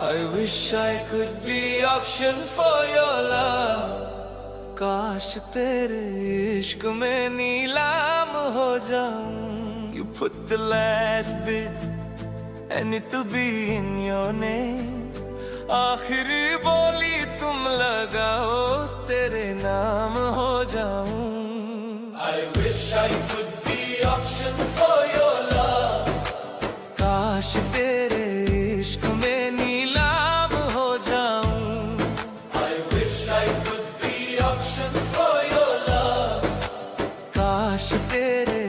I wish I could be auction for your love. काश तेरे इश्क में नीलाम हो जाऊं. You put the last bid and it'll be in your name. आखिरी बोली तुम लगाओ, तेरे नाम हो जाऊं. I wish I could be auction for your love. काश तेरे इश्क में नीलाम हो जाऊं. I wish I could be auction for your love. काश तेरे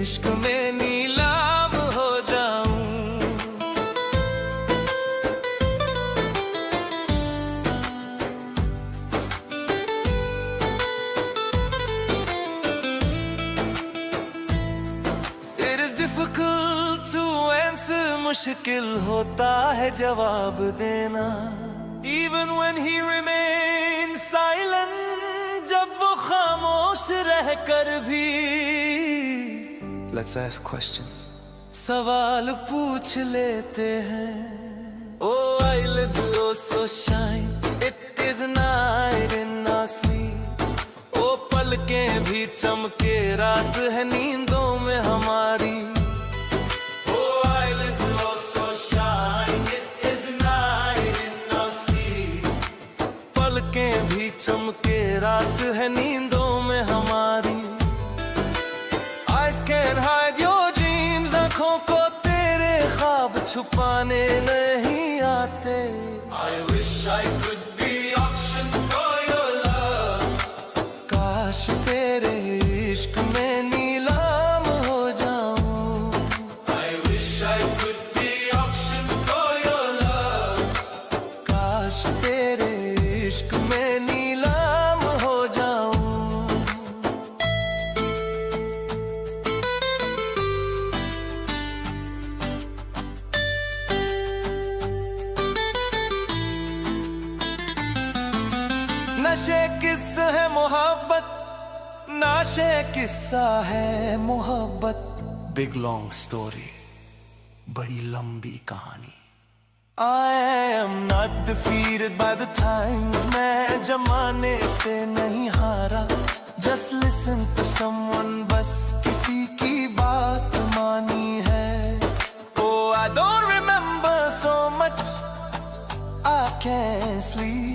इश्क में नीलाम हो जाऊं. It is difficult to answer, मुश्किल होता है जवाब देना. Even when he remains silent, जब वो खामोश रह कर भी. Let's ask questions. सवाल पूछ लेते हैं. Oh eyelid, oh so shine, it is night in our sleep. ओ पलकें भी चमके, रात है नींदों में हमारी. पलकें भी चमके, रात है नींदों में हमारी. Eyes can't hide your dreams, आँखों को तेरे ख्वाब छुपाने नहीं आते. I wish I could be auction for your love. काश तेरे इश्क में नीलाम हो जाऊं. I wish I could be auction for your love. काश तेरे इश्क में नीलाम हो जाऊं. नशे किस्सा है मोहब्बत, नाशे किस्सा है मोहब्बत. बिग लॉन्ग स्टोरी, बड़ी लंबी कहानी. I am not defeated by the times, मैं जमाने से नहीं हारा. Just listen to someone, बस किसी की बात मानी है. Oh I don't remember so much, I can't sleep.